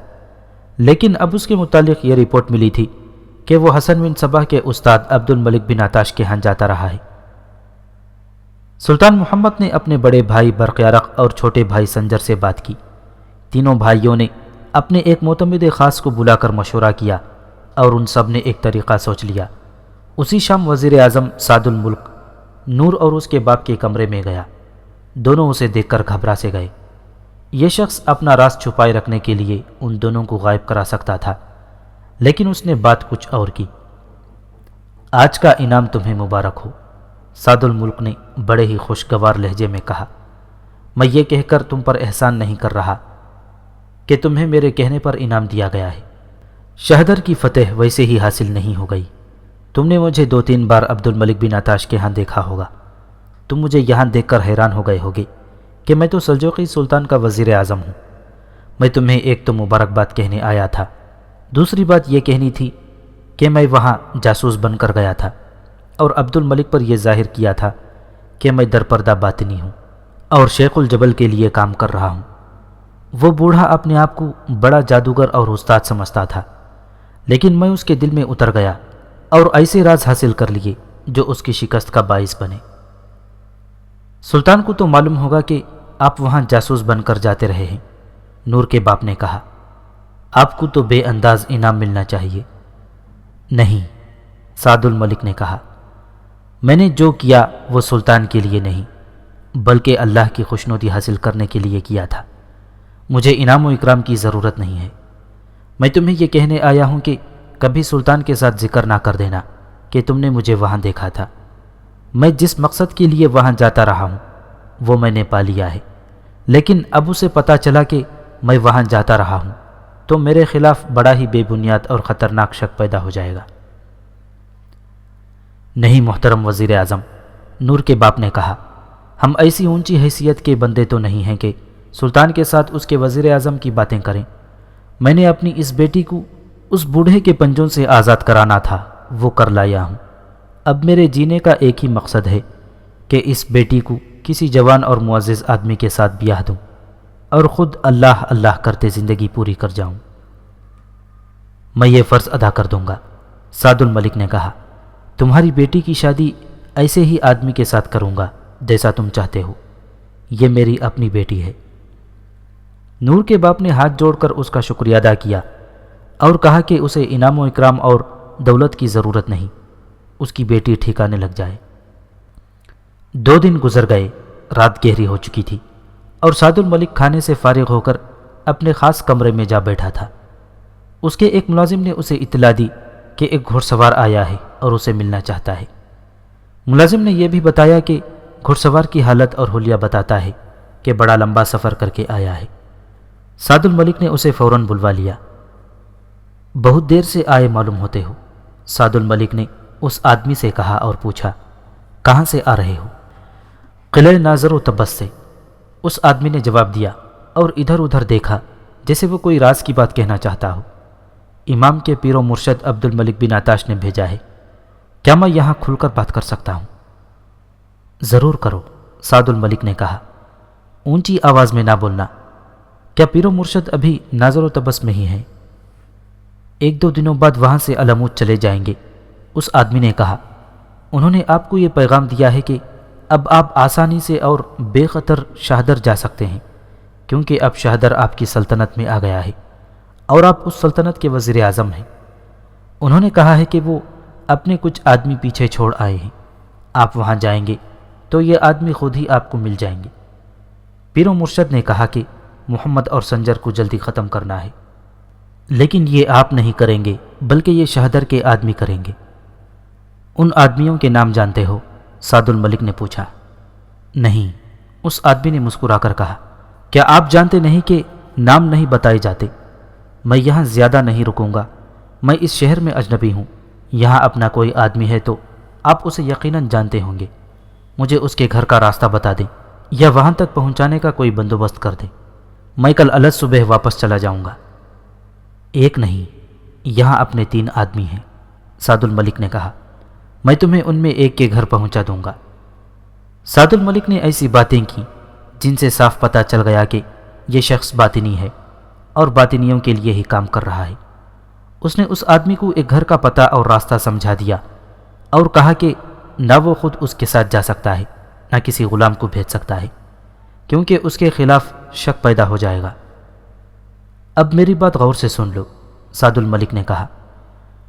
لیکن اب اس کے متعلق یہ رپورٹ ملی تھی کہ وہ حسن بن صباح کے استاد عبد الملک بن عطاش کے ہاں جاتا رہا ہے۔ سلطان محمد نے اپنے بڑے بھائی برق یارق اور چھوٹے بھائی سنجر سے بات کی۔ تینوں بھائیوں نے اپنے ایک معتمد خاص کو بلا کر مشورہ کیا اور ان سب نے ایک طریقہ سوچ لیا۔ اسی شام وزیر اعظم سعد الملک نور اور اس کے باپ کے کمرے میں گیا۔ دونوں اسے دیکھ کر گھبرا سے گئے۔ یہ شخص اپنا راز چھپائے رکھنے کے لیے ان دونوں کو غائب کرا سکتا تھا، لیکن اس نے بات کچھ اور کی۔ آج کا انعام تمہیں مبارک ہو، سعد الملک نے بڑے ہی خوشگوار لہجے میں کہا۔ میں یہ کہہ کر تم پر احسان نہیں کر رہا کہ تمہیں میرے کہنے پر انعام دیا گیا ہے۔ شہدر کی فتح ویسے ہی حاصل نہیں ہو گئی۔ تم نے مجھے 2-3 بار عبد الملک بن عطاش کے ہاں دیکھا ہوگا۔ تم مجھے یہاں دیکھ کر حیران ہو گئے ہوگے کہ میں تو سلجوقی سلطان کا وزیر اعظم ہوں۔ میں تمہیں ایک تو مبارکباد کہنے آیا تھا، دوسری بات یہ کہنی تھی کہ میں وہاں جاسوس بن کر گیا تھا اور عبد الملک پر یہ ظاہر کیا تھا کہ میں درپردہ باطنی ہوں اور شیخ الجبل کے لیے کام کر رہا ہوں۔ وہ بوڑھا اپنے آپ کو بڑا جادوگر اور استاد سمجھتا تھا، لیکن میں اس کے دل میں اتر گیا اور ایسے راز حاصل کر لیے جو اس کی شکست کا باعث بنے۔ سلطان کو تو معلوم ہوگا کہ آپ وہاں جاسوس بن کر جاتے رہے ہیں، نور کے باپ نے کہا۔ آپ کو تو بے انداز انعام ملنا چاہیے۔ نہیں، سعد الملک نے کہا، میں نے جو کیا وہ سلطان کے لیے نہیں بلکہ اللہ کی خوشنودی حاصل کرنے کے لیے کیا تھا۔ مجھے انعام و اکرام کی ضرورت نہیں ہے۔ میں تمہیں یہ کہنے آیا ہوں کہ کبھی سلطان کے ساتھ ذکر نہ کر دینا کہ تم نے مجھے وہاں دیکھا تھا۔ میں جس مقصد کے لیے وہاں جاتا رہا ہوں وہ میں نے پا لیا ہے، لیکن اب اسے پتہ چلا کہ میں وہاں جاتا رہا ہوں تو میرے خلاف بڑا ہی بے بنیاد اور خطرناک شک پیدا ہو جائے گا۔ نہیں محترم وزیر اعظم، نور کے باپ نے کہا، ہم ایسی اونچی حیثیت کے بندے تو نہیں ہیں کہ سلطان کے ساتھ اس کے وزیر اعظم کی باتیں کریں۔ میں نے اپنی اس بیٹی کو اس بوڑھے کے پنجوں سے آزاد کرانا تھا، وہ کر لایا ہوں۔ اب میرے جینے کا ایک ہی مقصد ہے کہ اس بیٹی کو کسی جوان اور معزز آدمی کے ساتھ بیاہ دوں اور خود اللہ اللہ کرتے زندگی پوری کر جاؤں۔ میں یہ فرض ادا کر دوں گا، سعد الملک نے کہا۔ تمہاری بیٹی کی شادی ایسے ہی آدمی کے ساتھ کروں گا جیسا تم چاہتے ہو۔ یہ میری اپنی بیٹی ہے۔ نور کے باپ نے ہاتھ جوڑ کر اس کا شکریہ ادا کیا اور کہا کہ اسے انعام و اکرام اور دولت کی ضرورت نہیں، اس کی بیٹی ٹھکانے لگ جائے۔ 2 دن گزر گئے، رات گہری ہو چکی تھی اور سعد الملک کھانے سے فارغ ہو کر اپنے خاص کمرے میں جا بیٹھا تھا۔ اس کے ایک ملازم نے اسے اطلاع دی کہ ایک گھڑ سوار آیا ہے اور اسے ملنا چاہتا ہے۔ ملازم نے یہ بھی بتایا کہ گھڑ سوار کی حالت اور حلیہ بتاتا ہے کہ بڑا لمبا سفر کر کے آیا ہے۔ سعد الملک نے اسے فوراً بلوا لیا۔ بہت دیر سے آئے معلوم ہوتے ہو، سعد الملک نے اس آدمی سے کہا اور پوچھا، کہاں سے آ رہے ہو؟ قلعہ ناظر و تبس سے، اس آدمی نے جواب دیا اور ادھر ادھر دیکھا جیسے وہ کوئی راز کی بات کہنا چاہتا ہو۔ امام کے پیر و مرشد عبد الملک بن عطاش نے بھیجا ہے، کیا میں یہاں کھل کر بات کر سکتا ہوں؟ ضرور کرو، سعد الملک نے کہا۔ اونچی آواز میں نہ بولنا۔ کیا پیر و مرشد ابھی ناظر و تبس میں ہی ہیں؟ 1-2 دنوں بعد وہاں سے علمود چلے جائیں گے، اس آدمی نے کہا۔ انہوں نے آپ کو یہ پیغام دیا ہے کہ اب آپ آسانی سے اور بے خطر شہدر جا سکتے ہیں، کیونکہ اب شہدر آپ کی سلطنت میں آ گیا ہے اور آپ اس سلطنت کے وزیر اعظم ہیں۔ انہوں نے کہا ہے کہ وہ اپنے کچھ آدمی پیچھے چھوڑ آئے ہیں، آپ وہاں جائیں گے تو یہ آدمی خود ہی آپ کو مل جائیں گے۔ پیر و مرشد نے کہا کہ محمد اور سنجر کو جلدی ختم کرنا ہے، لیکن یہ آپ نہیں کریں گے بلکہ یہ شہدر کے آدمی کریں گے۔ ان آدمیوں کے نام جانتے ہو؟ سعد الملک نے پوچھا۔ نہیں، اس آدمی نے مسکرا کر کہا، کیا آپ جانتے نہیں کہ نام نہیں بتائے جاتے؟ میں یہاں زیادہ نہیں رکوں گا، میں اس شہر میں اجنبی ہوں، یہاں اپنا کوئی آدمی ہے تو آپ اسے یقیناً جانتے ہوں گے۔ مجھے اس کے گھر کا راستہ بتا دیں یا وہاں تک پہنچانے کا کوئی بندوبست کر دیں، میں کل الگ صبح واپس چلا جاؤں گا۔ 1 نہیں، یہاں اپنے 3 آدمی ہیں، سعد الملک نے کہا، میں تمہیں ان میں ایک کے گھر پہنچا دوں گا۔ سعد الملک نے ایسی باتیں کی جن سے صاف پتہ چل گیا کہ یہ شخص باطنی ہے اور باطنیوں کے لیے ہی کام کر رہا ہے۔ اس نے اس آدمی کو ایک گھر کا پتہ اور راستہ سمجھا دیا اور کہا کہ نہ وہ خود اس کے ساتھ جا سکتا ہے نہ کسی غلام کو بھیج سکتا ہے، کیونکہ اس کے خلاف شک پیدا ہو جائے گا۔ اب میری بات غور سے سن لو، سعد الملک نے کہا۔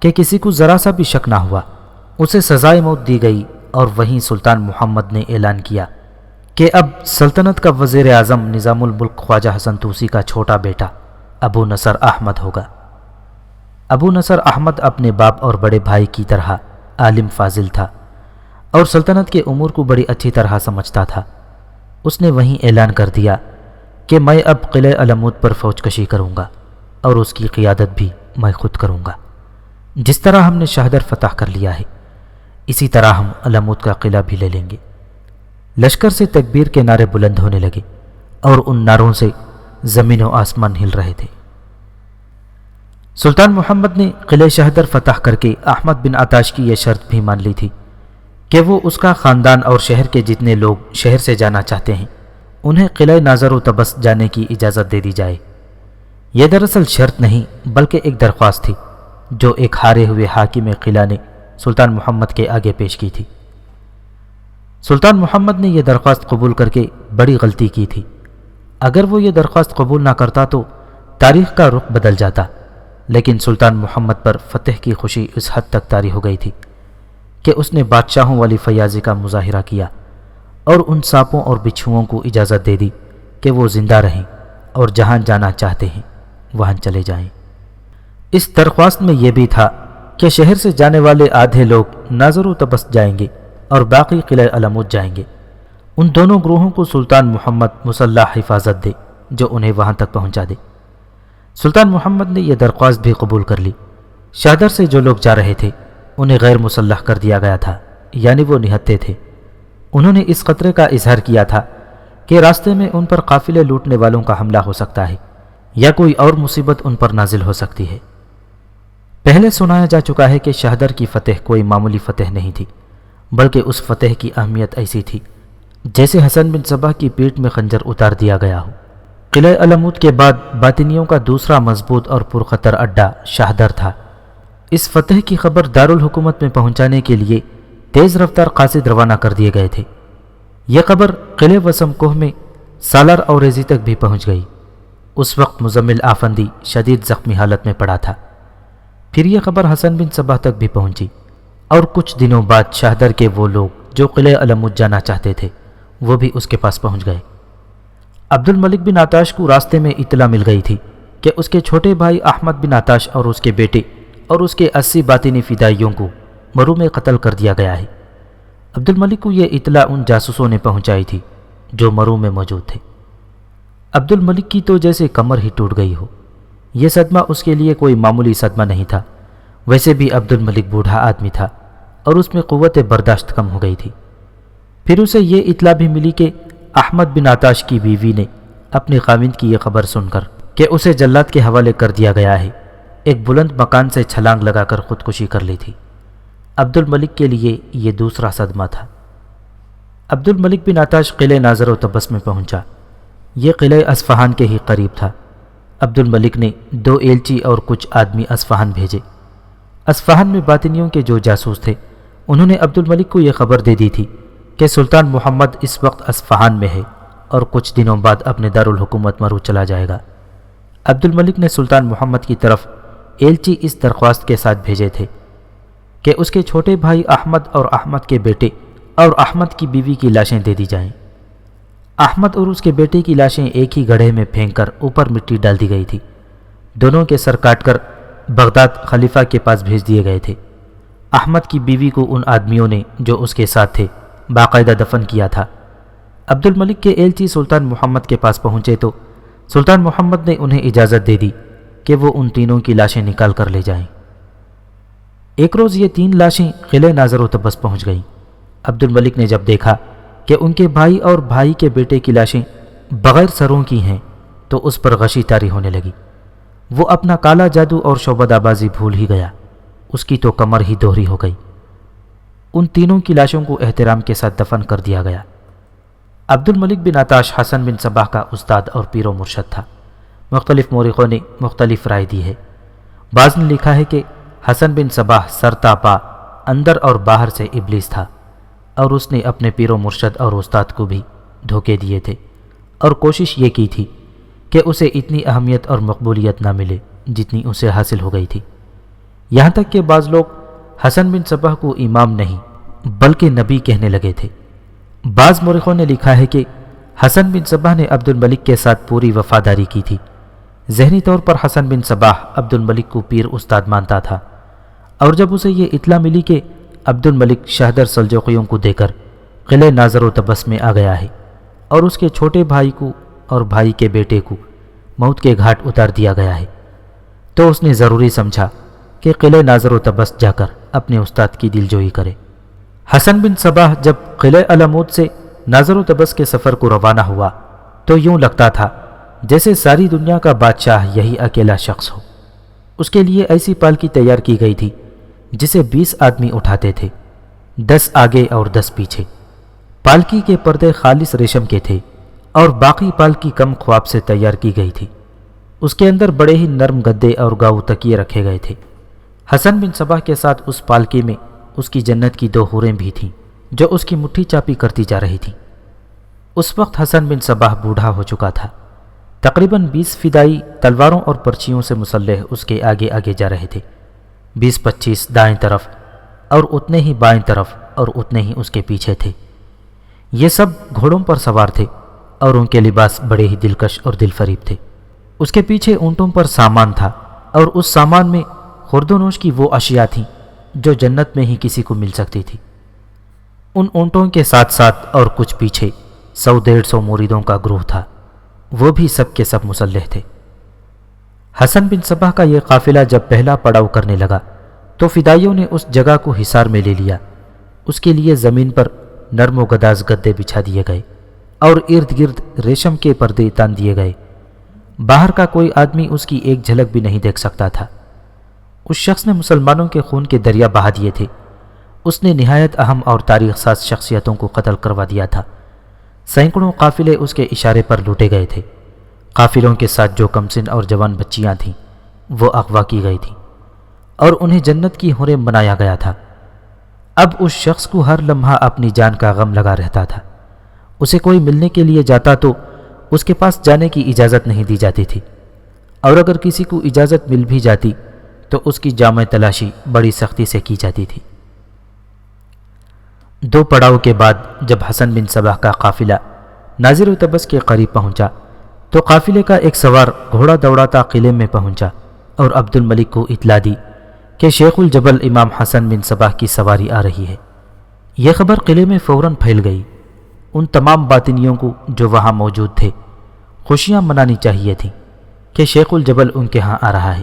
کہ کسی کو ذرا سا بھی شک نہ ہوا۔ اسے سزائے موت دی گئی اور وہیں سلطان محمد نے اعلان کیا کہ اب سلطنت کا وزیر اعظم نظام الملک خواجہ حسن طوسی کا چھوٹا بیٹا ابو نصر احمد ہوگا۔ ابو نصر احمد اپنے باپ اور بڑے بھائی کی طرح عالم فاضل تھا اور سلطنت کے امور کو بڑی اچھی طرح سمجھتا تھا۔ اس نے وہیں اعلان کر دیا کہ میں اب قلعہ علمود پر فوج کشی کروں گا اور اس کی قیادت بھی میں خود کروں گا۔ جس طرح ہم نے شہدر فتح کر لیا ہے اسی طرح ہم علمود کا قلعہ بھی لے لیں گے۔ لشکر سے تکبیر کے نعرے بلند ہونے لگے اور ان نعروں سے زمین و آسمان ہل رہے تھے۔ سلطان محمد نے قلعہ شہدر فتح کر کے احمد بن عطاش کی یہ شرط بھی مان لی تھی کہ وہ اس کا خاندان اور شہر کے جتنے لوگ شہر سے جانا چاہتے ہیں انہیں قلعہ ناظر و تبس جانے کی اجازت دے دی جائے۔ یہ دراصل شرط نہیں بلکہ ایک درخواست تھی جو ایک ہارے ہوئے حاکم قلعہ نے سلطان محمد کے آگے پیش کی تھی۔ سلطان محمد نے یہ درخواست قبول کر کے بڑی غلطی کی تھی۔ اگر وہ یہ درخواست قبول نہ کرتا تو تاریخ کا رخ بدل جاتا، لیکن سلطان محمد پر فتح کی خوشی اس حد تک طاری ہو گئی تھی کہ اس نے بادشاہوں والی فیاضی کا مظاہرہ کیا اور ان سانپوں اور بچھوؤں کو اجازت دے دی کہ وہ زندہ رہیں اور جہاں جانا چاہتے ہیں وہاں چلے جائیں۔ اس درخواست میں یہ بھی تھا کہ شہر سے جانے والے آدھے لوگ ناظر و تبس جائیں گے اور باقی قلعہ علمود جائیں گے۔ ان دونوں گروہوں کو سلطان محمد مسلح حفاظت دے جو انہیں وہاں تک پہنچا دے۔ سلطان محمد نے یہ درخواست بھی قبول کر لی۔ شہدر سے جو لوگ جا رہے تھے انہیں غیر مسلح کر دیا گیا تھا، یعنی وہ نہتے تھے۔ انہوں نے اس خطرے کا اظہار کیا تھا کہ راستے میں ان پر قافلے لوٹنے والوں کا حملہ ہو سکتا ہے یا کوئی اور مصیبت ان پر نازل ہو سکتی ہے۔ پہلے سنایا جا چکا ہے کہ شہدر کی فتح کوئی معمولی فتح نہیں تھی، بلکہ اس فتح کی اہمیت ایسی تھی جیسے حسن بن صبا کی پیٹھ میں خنجر اتار دیا گیا ہو۔ قلعہ علمود کے بعد باطنیوں کا دوسرا مضبوط اور پرخطر اڈا شہدر تھا۔ اس فتح کی خبر دارالحکومت میں پہنچانے کے لیے تیز رفتار قاصد روانہ کر دیے گئے تھے۔ یہ خبر قلعہ وسم کوہ میں سالار اوریزی تک بھی پہنچ گئی۔ اس وقت مزمل آفندی شدید زخمی حالت میں پڑا تھا۔ پھر یہ خبر حسن بن صبا تک بھی پہنچی اور کچھ دنوں بعد شہدر کے وہ لوگ جو قلعہ علمود جانا چاہتے تھے وہ بھی اس کے پاس پہنچ گئے۔ عبد الملک بن عطاش کو راستے میں اطلاع مل گئی تھی کہ اس کے چھوٹے بھائی احمد بن عطاش اور اس کے بیٹے اور اس کے 80 باطنی فدائیوں کو مرو میں قتل کر دیا گیا ہے۔ عبد الملک کو یہ اطلاع ان جاسوسوں نے پہنچائی تھی جو مرو میں موجود تھے۔ عبد الملک کی تو جیسے کمر ہی ٹوٹ گئی ہو۔ یہ صدمہ اس کے لیے کوئی معمولی صدمہ نہیں تھا۔ ویسے بھی عبد الملک بوڑھا آدمی تھا اور اس میں قوت برداشت کم ہو گئی تھی۔ پھر اسے یہ اطلاع بھی ملی کہ احمد بن عطاش کی بیوی نے اپنے خاوند کی یہ خبر سن کر کہ اسے جلاد کے حوالے کر دیا گیا ہے ایک بلند مکان سے چھلانگ لگا کر خودکشی کر لی تھی۔ عبد الملک کے لیے یہ دوسرا صدمہ تھا۔ عبد الملک بن عطاش قلعہ ناظر و تبس میں پہنچا۔ یہ قلعہ اصفہان کے ہی قریب تھا۔ عبد الملک نے 2 ایلچی اور کچھ آدمی اصفہان بھیجے۔ اصفہان میں باطنیوں کے جو جاسوس تھے انہوں نے عبد الملک کو یہ خبر دے دی تھی کہ سلطان محمد اس وقت اصفہان میں ہے اور کچھ دنوں بعد اپنے دارالحکومت مرو چلا جائے گا۔ عبد الملک نے سلطان محمد کی طرف ایلچی اس درخواست کے ساتھ بھیجے تھے کہ اس کے چھوٹے بھائی احمد اور احمد کے بیٹے اور احمد کی بیوی کی لاشیں دے دی جائیں۔ احمد اور اس کے بیٹے کی لاشیں ایک ہی گڑھے میں پھینک کر اوپر مٹی ڈال دی گئی تھی۔ دونوں کے سر کاٹ کر بغداد خلیفہ کے پاس بھیج دیے گئے تھے۔ احمد کی بیوی کو ان آدمیوں نے جو اس کے ساتھ تھے باقاعدہ دفن کیا تھا۔ عبد الملک کے ایلچی سلطان محمد کے پاس پہنچے تو سلطان محمد نے انہیں اجازت دے دی کہ وہ ان تینوں کی لاشیں نکال کر لے جائیں۔ ایک روز یہ 3 لاشیں قلعہ ناظر و تبس پہنچ گئیں۔ عبد الملک نے جب دیکھا کہ ان کے بھائی اور بھائی کے بیٹے کی لاشیں بغیر سروں کی ہیں تو اس پر غشی طاری ہونے لگی۔ وہ اپنا کالا جادو اور شعبدہ بازی بھول ہی گیا۔ اس کی تو کمر ہی دوہری ہو گئی۔ ان تینوں کی لاشوں کو احترام کے ساتھ دفن کر دیا گیا۔ عبد الملک بن عطاش حسن بن صبا کا استاد اور پیر و مرشد تھا۔ مختلف مورخوں نے مختلف رائے دی ہے۔ بعض نے لکھا ہے کہ حسن بن صبا سرتا پا اندر اور باہر سے ابلیس تھا اور اس نے اپنے پیر و مرشد اور استاد کو بھی دھوکے دیے تھے اور کوشش یہ کی تھی کہ اسے اتنی اہمیت اور مقبولیت نہ ملے جتنی اسے حاصل ہو گئی تھی۔ یہاں تک کہ بعض لوگ حسن بن صباح کو امام نہیں بلکہ نبی کہنے لگے تھے۔ بعض مورخوں نے لکھا ہے کہ حسن بن صباح نے عبد الملک کے ساتھ پوری وفاداری کی تھی۔ ذہنی طور پر حسن بن صباح عبد الملک کو پیر استاد مانتا تھا، اور جب اسے یہ اطلاع ملی کہ عبد الملک شہدر سلجوقیوں کو دے کر قلعہ ناظر و طبس میں آ گیا ہے اور اس کے چھوٹے بھائی کو اور بھائی کے بیٹے کو موت کے گھاٹ اتار دیا گیا ہے، تو اس نے ضروری سمجھا کہ قلعہ ناظر و طبس جا کر اپنے استاد کی دلجوئی کرے۔ حسن بن صباح جب قلعہ علمود سے ناظر و طبس کے سفر کو روانہ ہوا تو یوں لگتا تھا جیسے ساری دنیا کا بادشاہ یہی اکیلا شخص ہو۔ اس کے لیے ایسی پالکی تیار کی گئی تھی جسے 20 آدمی اٹھاتے تھے، 10 آگے اور 10 پیچھے۔ پالکی کے پردے خالص ریشم کے تھے اور باقی پالکی کم خواب سے تیار کی گئی تھی۔ اس کے اندر بڑے ہی نرم گدے اور گاؤ تکیے رکھے گئے تھے۔ حسن بن صباح کے ساتھ اس پالکی میں اس کی جنت کی 2 حوریں بھی تھیں جو اس کی مٹھی چاپی کرتی جا رہی تھیں۔ اس وقت حسن بن صباح بوڑھا ہو چکا تھا۔ تقریباً 20 فدائی تلواروں اور پرچیوں سے مسلح اس کے آگے آگے جا رہے تھے، 20-25 دائیں طرف اور اتنے ہی بائیں طرف اور اتنے ہی اس کے پیچھے تھے۔ یہ سب گھوڑوں پر سوار تھے اور ان کے لباس بڑے ہی دلکش اور دل فریب تھے۔ اس کے پیچھے اونٹوں پر سامان تھا اور اس سامان میں خورد و نوش کی وہ اشیاء تھیں جو جنت میں ہی کسی کو مل سکتی تھی۔ ان اونٹوں کے ساتھ ساتھ اور کچھ پیچھے 100-150 مریدوں کا گروہ تھا، وہ بھی سب کے سب مسلح تھے۔ حسن بن صباح کا یہ قافلہ جب پہلا پڑاؤ کرنے لگا تو فدائیوں نے اس جگہ کو حصار میں لے لیا۔ اس کے لیے زمین پر نرم و گداز گدے بچھا دیے گئے اور ارد گرد ریشم کے پردے تان دیے گئے۔ باہر کا کوئی آدمی اس کی ایک جھلک بھی نہیں دیکھ سکتا تھا۔ اس شخص نے مسلمانوں کے خون کے دریا بہا دیے تھے۔ اس نے نہایت اہم اور تاریخ ساز شخصیتوں کو قتل کروا دیا تھا۔ سینکڑوں قافلے اس کے اشارے پر لوٹے گئے تھے۔ قافلوں کے ساتھ جو کمسن اور جوان بچیاں تھیں وہ اغوا کی گئی تھیں اور انہیں جنت کی حوریں بنایا گیا تھا۔ اب اس شخص کو ہر لمحہ اپنی جان کا غم لگا رہتا تھا۔ اسے کوئی ملنے کے لیے جاتا تو اس کے پاس جانے کی اجازت نہیں دی جاتی تھی، اور اگر کسی کو اجازت مل بھی جاتی تو اس کی جامع تلاشی بڑی سختی سے کی جاتی تھی۔ 2 پڑاؤ کے بعد جب حسن بن صباح کا قافلہ ناظر و طبس کے قریب پہنچا تو قافلے کا ایک سوار گھوڑا دوڑاتا قلعے میں پہنچا اور عبد الملک کو اطلاع دی کہ شیخ الجبل امام حسن بن صباح کی سواری آ رہی ہے۔ یہ خبر قلعے میں فوراً پھیل گئی۔ ان تمام باطنیوں کو جو وہاں موجود تھے خوشیاں منانی چاہیے تھیں کہ شیخ الجبل ان کے ہاں آ رہا ہے،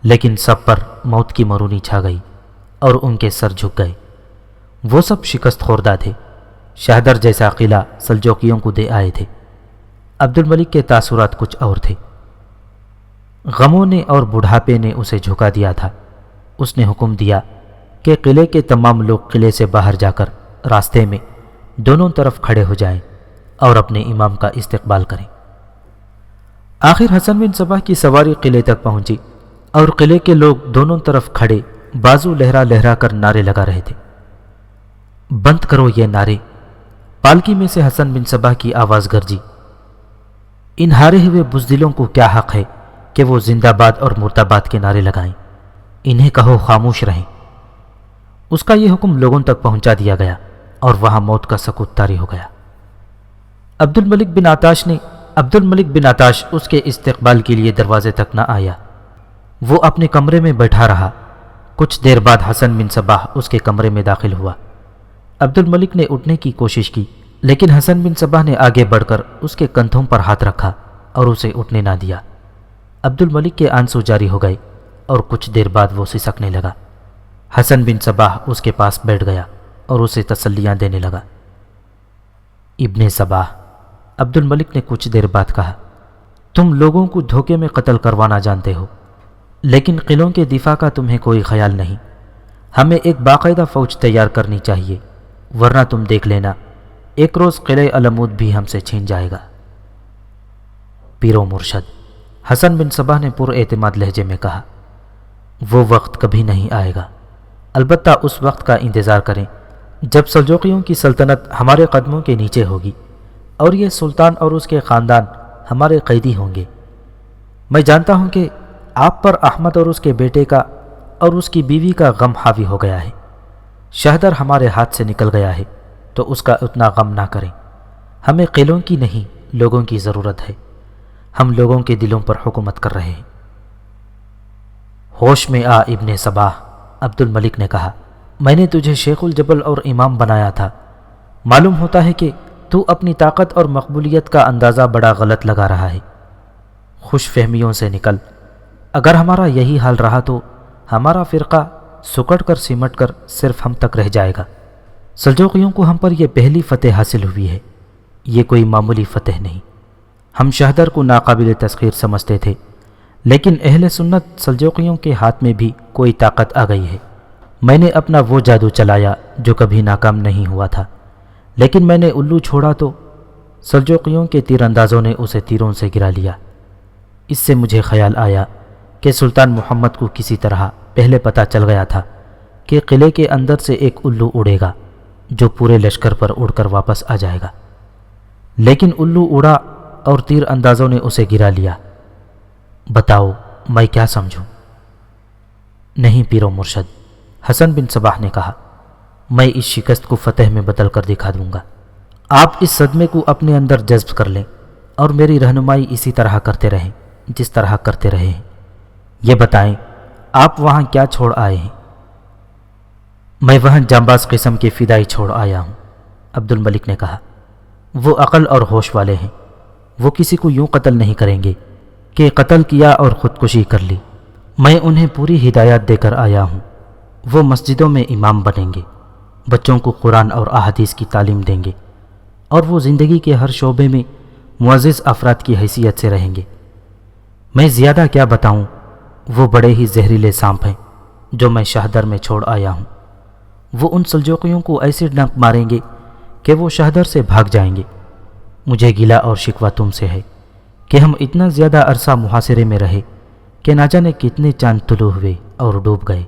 لیکن سب پر موت کی مرونی چھا گئی اور ان کے سر جھک گئے۔ وہ سب شکست خوردہ تھے۔ شہدر جیسا قلعہ سلجوقیوں کو دے آئے تھے۔ عبد الملک کے تاثرات کچھ اور تھے۔ غموں نے اور بڑھاپے نے اسے جھکا دیا تھا۔ اس نے حکم دیا کہ قلعے کے تمام لوگ قلعے سے باہر جا کر راستے میں دونوں طرف کھڑے ہو جائیں اور اپنے امام کا استقبال کریں۔ آخر حسن بن صباح کی سواری قلعے تک پہنچی اور قلعے کے لوگ دونوں طرف کھڑے بازو لہرا لہرا کر نعرے لگا رہے تھے۔ بند کرو یہ نعرے! پالکی میں سے حسن بن صباح کی آواز گرجی۔ ان ہارے ہوئے بزدلوں کو کیا حق ہے کہ وہ زندہ باد اور مردہ کے نعرے لگائیں؟ انہیں کہو خاموش رہیں۔ اس کا یہ حکم لوگوں تک پہنچا دیا گیا اور وہاں موت کا سکوت طاری ہو گیا۔ عبد الملک بن عطاش اس کے استقبال کے لیے دروازے تک نہ آیا۔ وہ اپنے کمرے میں بیٹھا رہا۔ کچھ دیر بعد حسن بن صباح اس کے کمرے میں داخل ہوا۔ عبد الملک نے اٹھنے کی کوشش کی، لیکن حسن بن صباح نے آگے بڑھ کر اس کے کندھوں پر ہاتھ رکھا اور اسے اٹھنے نہ دیا۔ عبد الملک کے آنسو جاری ہو گئے اور کچھ دیر بعد وہ سسکنے لگا۔ حسن بن صباح اس کے پاس بیٹھ گیا اور اسے تسلیاں دینے لگا۔ ابن صباح، عبد الملک نے کچھ دیر بعد کہا، تم لوگوں کو دھوکے میں قتل کروانا جانتے ہو، لیکن قلعوں کے دفاع کا تمہیں کوئی خیال نہیں۔ ہمیں ایک باقاعدہ فوج تیار کرنی چاہیے، ورنہ تم دیکھ لینا ایک روز قلعہ علمود بھی ہم سے چھین جائے گا۔ پیر و مرشد، حسن بن صباح نے پر اعتماد لہجے میں کہا، وہ وقت کبھی نہیں آئے گا، البتہ اس وقت کا انتظار کریں جب سلجوقیوں کی سلطنت ہمارے قدموں کے نیچے ہوگی اور یہ سلطان اور اس کے خاندان ہمارے قیدی ہوں گے۔ میں جانتا ہوں کہ آپ پر احمد اور اس کے بیٹے کا اور اس کی بیوی کا غم حاوی ہو گیا ہے۔ شہدر ہمارے ہاتھ سے نکل گیا ہے تو اس کا اتنا غم نہ کریں۔ ہمیں قلعوں کی نہیں لوگوں کی ضرورت ہے۔ ہم لوگوں کے دلوں پر حکومت کر رہے ہیں۔ ہوش میں آ ابن صباح، عبد الملک نے کہا، میں نے تجھے شیخ الجبل اور امام بنایا تھا۔ معلوم ہوتا ہے کہ تو اپنی طاقت اور مقبولیت کا اندازہ بڑا غلط لگا رہا ہے۔ خوش فہمیوں سے نکل۔ اگر ہمارا یہی حال رہا تو ہمارا فرقہ سکڑ کر سمٹ کر صرف ہم تک رہ جائے گا۔ سلجوقیوں کو ہم پر یہ پہلی فتح حاصل ہوئی ہے، یہ کوئی معمولی فتح نہیں۔ ہم شہدر کو ناقابل تسخیر سمجھتے تھے، لیکن اہل سنت سلجوقیوں کے ہاتھ میں بھی کوئی طاقت آ گئی ہے۔ میں نے اپنا وہ جادو چلایا جو کبھی ناکام نہیں ہوا تھا، لیکن میں نے الو چھوڑا تو سلجوقیوں کے تیر اندازوں نے اسے تیروں سے گرا لیا۔ اس سے مجھے خیال آیا کہ سلطان محمد کو کسی طرح پہلے پتہ چل گیا تھا کہ قلعے کے اندر سے ایک الو اڑے گا جو پورے لشکر پر اڑ کر واپس آ جائے گا، لیکن الو اڑا اور تیر اندازوں نے اسے گرا لیا۔ بتاؤ میں کیا سمجھوں؟ نہیں پیرو مرشد، حسن بن صباح نے کہا، میں اس شکست کو فتح میں بدل کر دکھا دوں گا۔ آپ اس صدمے کو اپنے اندر جذب کر لیں اور میری رہنمائی اسی طرح کرتے رہیں جس طرح کرتے رہے ہیں۔ یہ بتائیں آپ وہاں کیا چھوڑ آئے ہیں؟ میں وہاں جانباز قسم کے فدائی چھوڑ آیا ہوں، عبد الملک نے کہا۔ وہ عقل اور ہوش والے ہیں، وہ کسی کو یوں قتل نہیں کریں گے کہ قتل کیا اور خودکشی کر لی۔ میں انہیں پوری ہدایات دے کر آیا ہوں۔ وہ مسجدوں میں امام بنیں گے، بچوں کو قرآن اور احادیث کی تعلیم دیں گے، اور وہ زندگی کے ہر شعبے میں معزز افراد کی حیثیت سے رہیں گے۔ میں زیادہ کیا بتاؤں، وہ بڑے ہی زہریلے سانپ ہیں جو میں شہدر میں چھوڑ آیا ہوں۔ وہ ان سلجوقیوں کو ایسے ڈنک ماریں گے کہ وہ شہدر سے بھاگ جائیں گے۔ مجھے گلہ اور شکوہ تم سے ہے کہ ہم اتنا زیادہ عرصہ محاصرے میں رہے کہ نہ جانے کتنے چاند طلوع ہوئے اور ڈوب گئے،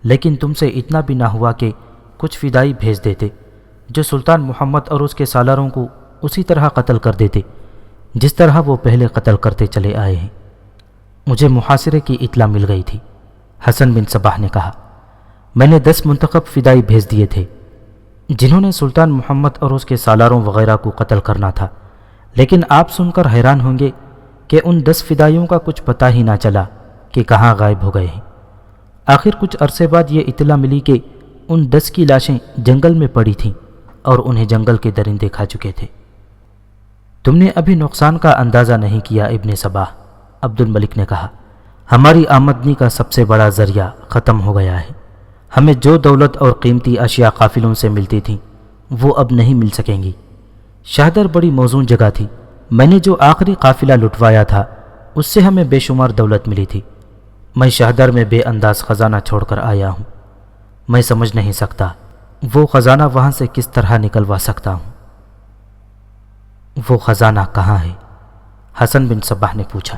لیکن تم سے اتنا بھی نہ ہوا کہ کچھ فدائی بھیج دیتے جو سلطان محمد اور اس کے سالاروں کو اسی طرح قتل کر دیتے جس طرح وہ پہلے قتل کرتے چلے آئے ہیں۔ مجھے محاصرے کی اطلاع مل گئی تھی، حسن بن صباح نے کہا۔ میں نے 10 منتخب فدائی بھیج دیے تھے جنہوں نے سلطان محمد اور اس کے سالاروں وغیرہ کو قتل کرنا تھا، لیکن آپ سن کر حیران ہوں گے کہ ان 10 فدائیوں کا کچھ پتہ ہی نہ چلا کہ کہاں غائب ہو گئے ہیں۔ آخر کچھ عرصے بعد یہ اطلاع ملی کہ ان 10 کی لاشیں جنگل میں پڑی تھیں اور انہیں جنگل کے درندے کھا چکے تھے۔ تم نے ابھی نقصان کا اندازہ نہیں کیا ابن صباح، عبد الملک نے کہا۔ ہماری آمدنی کا سب سے بڑا ذریعہ ختم ہو گیا ہے۔ ہمیں جو دولت اور قیمتی اشیاء قافلوں سے ملتی تھیں وہ اب نہیں مل سکیں گی۔ شہدر بڑی موزوں جگہ تھی، میں نے جو آخری قافلہ لٹوایا تھا اس سے ہمیں بے شمار دولت ملی تھی۔ میں شہدر میں بے انداز خزانہ چھوڑ کر آیا ہوں، میں سمجھ نہیں سکتا وہ خزانہ وہاں سے کس طرح نکلوا سکتا ہوں۔ وہ خزانہ کہاں ہے؟ حسن بن صباح نے پوچھا۔